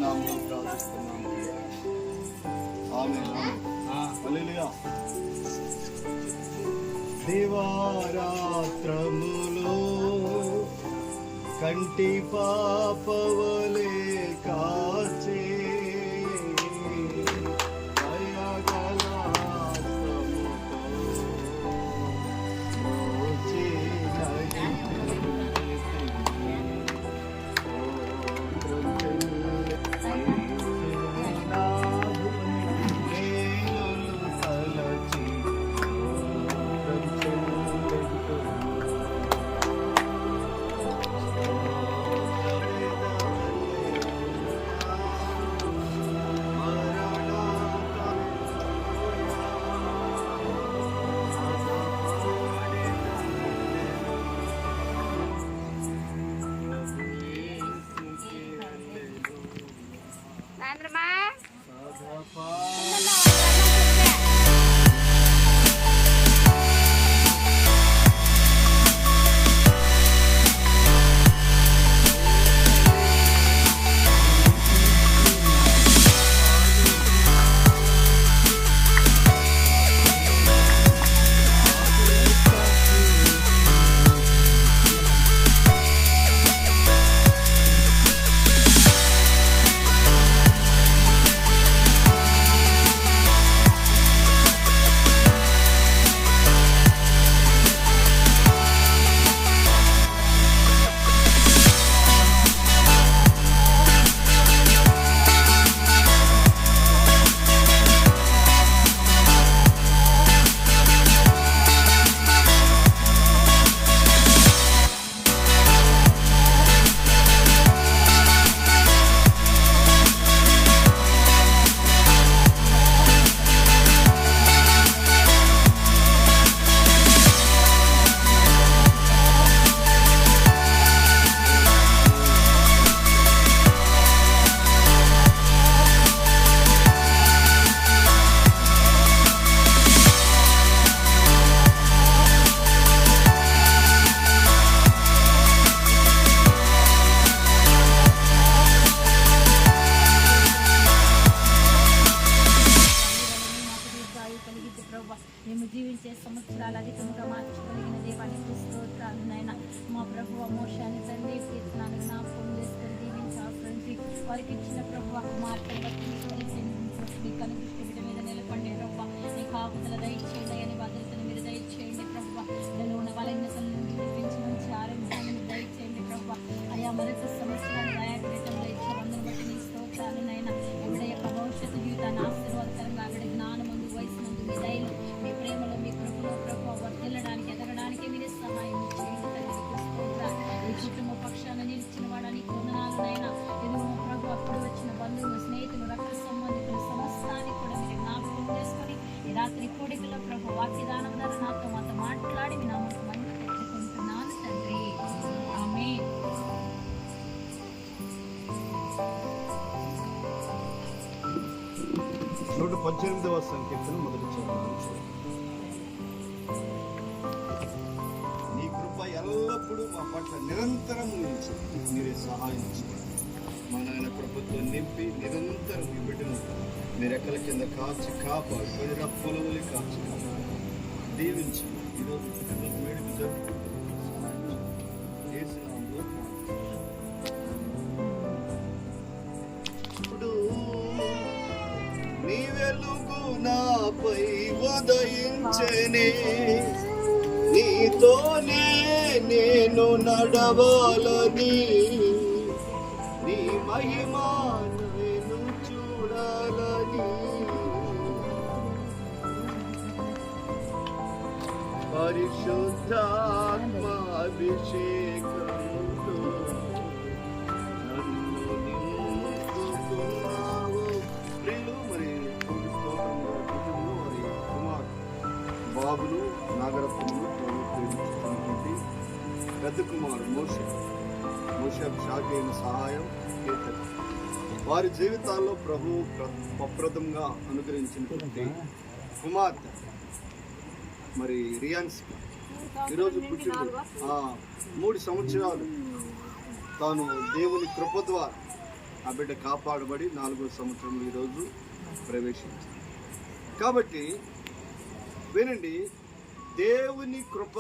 నామములో ప్రార్థిస్తున్నాము. ఆమేన్. హల్లెలూయా. దివారాత్రములో కంటి పాపవలే కాచే మేము జీవించే సంవత్సరాలు అధికంగా మార్చగలిగిన దేవానికి స్తోత్రాలు నాయన. మా ప్రభువ మోషాన్ని తండ్రి కీర్తనాన్ని జ్ఞాపకం చేసుకొని దీవించాల్సి వారికి ఇచ్చిన ప్రభువ మార్పులు బట్టి మీ కనిపిస్తూ బిడ్డ మీద నిలబడి ప్రభువ నీ కాపుదల దయచేయండి అని భద్రతను మీరు దయచేయండి ప్రభువ. నేను ఉన్న బలహీనతల నుంచి విడిపించి మంచి ఆరోగ్యాన్ని దయచేయండి ప్రభువ. అయా మరొక సంవత్సరాలు దయాగ్రహంలో ఇచ్చిన వందను బట్టి నీ స్తోత్రాలు నాయన. ఎవడ యొక్క భవిష్యత్తు జీవితాన్ని ఆశీర్వాదకరంగా ఆవిడ జ్ఞానమందు వయసునందు మీ దయలు మీ ప్రేమలో మీ కృపలో ప్రభు వర్తిల్లడానికి ఎదగడానికి మీరే సహాయం చేయండి తండ్రి. ఈ కుటుంబ పక్షాన నిలిచిన వాడని వందనాలనైనా ఎదుగు ప్రభు అప్పుడు వచ్చిన బంధువులు స్నేహితులు రక్త సంబంధికులు సమస్తాన్ని కూడా మీరు జ్ఞాపకం చేసుకొని ఈ రాత్రి కోడికలో ప్రభు వాక్యదానం ద్వారా నాతో మాతో మాట్లాడి మీ నామకు మహిమ తెచ్చుకుంటున్నాను తండ్రి. ఆమేన్. 118వ సంకీర్తన మొదటి చరణం. నీ కృప ఎల్లప్పుడూ మా పట్ల నిరంతరం నుంచి మీరే సహాయం చేయండి. మా నాయన కృపతో నింపి నిరంతరం మీ బిడ్డను మీ రెక్కల కింద కాచి కాపాడు కొన్ని రప్పల వలి కాచి దీవించి ఈరోజు వేడుక జరుపుకుంటున్నాం. నీ వెలుగు నాపై ఉదయించనే, నీతోనే నేను నడవాలని, నీ మహిమ నేను చూడాలని, పరిశుద్ధాత్మ అభిషేకంతో నన్ను నింపుతున్నావు. ప్రియులు, మరి వారి కుమార్ బాబులు నాగరత్నములు ప్రేమించుతున్నటువంటి పెద్ద కుమారు మోషే షాకి అయిన సహాయం కీర్తన వారి జీవితాల్లో ప్రభు ప్రప్రదంగా అనుగ్రహించినటువంటి కుమార్తె మరి రియాన్స్ ఈరోజు పుట్టిన 3 సంవత్సరాలు తాను దేవుని కృప ద్వారా ఆ బిడ్డ కాపాడబడి 4వ సంవత్సరంలో ఈరోజు ప్రవేశించింది. కాబట్టి వినండి, దేవుని కృప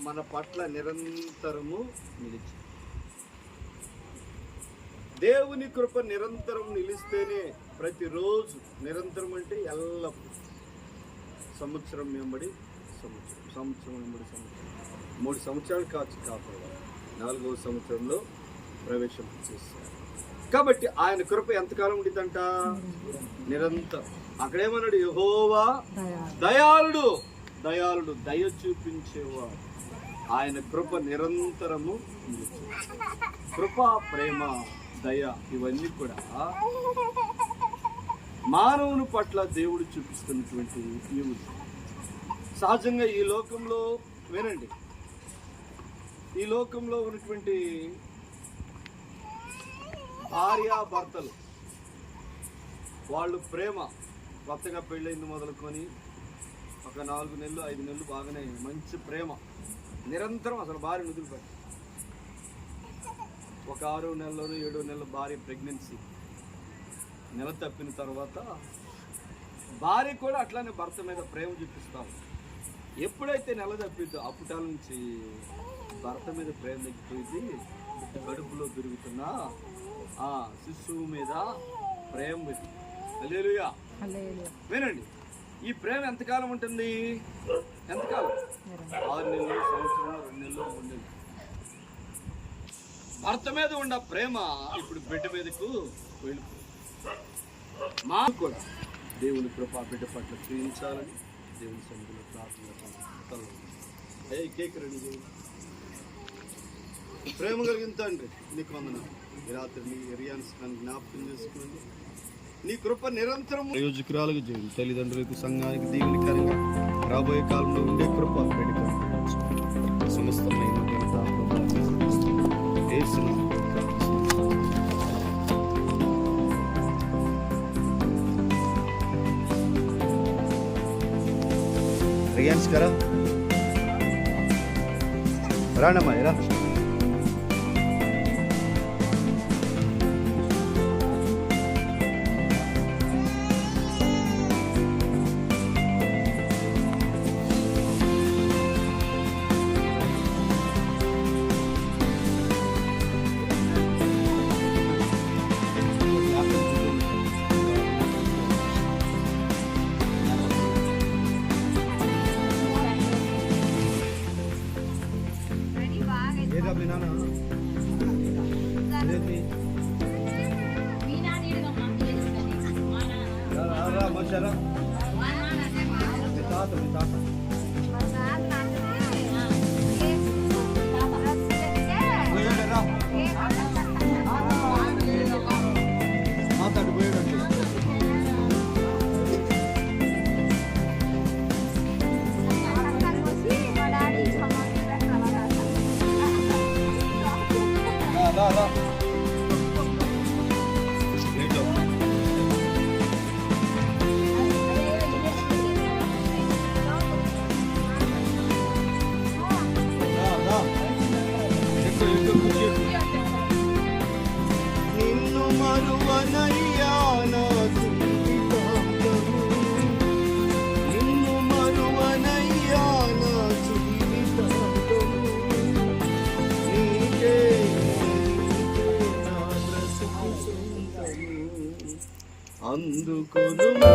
మన పట్ల నిరంతరము నిలిచి, దేవుని కృప నిరంతరం నిలిస్తేనే ప్రతిరోజు, నిరంతరం అంటే ఎల్లప్పుడూ, సంవత్సరం వెంబడి సంవత్సరం వెంబడి సంవత్సరం 3 సంవత్సరాలు కాపాడాలి. 4వ సంవత్సరంలో ప్రవేశం చేశారు. కాబట్టి ఆయన కృప ఎంతకాలం ఉండిద్దంట? నిరంతరం. అక్కడేమన్నాడు? యెహోవా దయాళుడు, దయాళుడు, దయ చూపించేవాడు. ఆయన కృప నిరంతరము నిలిచి. కృప, ప్రేమ, దయ ఇవన్నీ కూడా మానవుని పట్ల దేవుడు చూపిస్తున్నటువంటి ఈవులు. సహజంగా ఈ లోకంలో వినండి, ఈ లోకంలో ఉన్నటువంటి భార్యాభర్తలు వాళ్ళు ప్రేమ కొత్తగా పెళ్ళైంది మొదలుకొని ఒక 4 నెలలు 5 నెలలు బాగానే మంచి ప్రేమ, నిరంతరం అసలు భార్యను వదిలిపెట్టారు. ఒక 6వ నెలలోనూ 7వ నెలలో భార్య ప్రెగ్నెన్సీ నెల తప్పిన తర్వాత భార్య కూడా అట్లానే భర్త మీద ప్రేమ చూపిస్తాం. ఎప్పుడైతే నెల తప్పిద్దో అప్పటి నుంచి భర్త మీద ప్రేమ తగ్గిపోయింది. కడుపులో పెరుగుతున్న ఆ శిశువు మీద ప్రేమ పెట్టి. హల్లెలూయా. వినండి, ఈ ప్రేమ ఎంతకాలం ఉంటుంది? ఎంతకాలం? 6 నెలలు, సంవత్సరం, 2 నెలలు, 3 నెలలు. భర్త మీద ఉన్న ప్రేమ ఇప్పుడు బిడ్డ మీదకు వెళ్ళిపోయింది. మాకు కూడా దేవుని కృప బిడ్డ పట్ల చూపించాలని దేవుని సన్నిధిలో ప్రార్థన. కేక్ రెడీ చేయండి. ప్రేమ కలిగిన తండ్రి, నీకు వందనాలు. ఈ రాత్రి నీ రియాన్స్ జ్ఞాపకం చేసుకోండి. నీ కృప నిరంతరం ప్రయోజకురాలుగా చేయండి. తల్లిదండ్రులకు, సంఘానికి దీవెనకరంగా రాబోయే కాలంలో ఉండే కృప బిడ్డ సమస్తమైన రియాన్స్ కరా రానమ్మా రా. నిన్ను మరువనయ్యా నా జీవితము, నిన్ను మరువనయ్యా నా జీవితము, నీకే నా బ్రతుకు సొంతము, అందుకొను దేవా.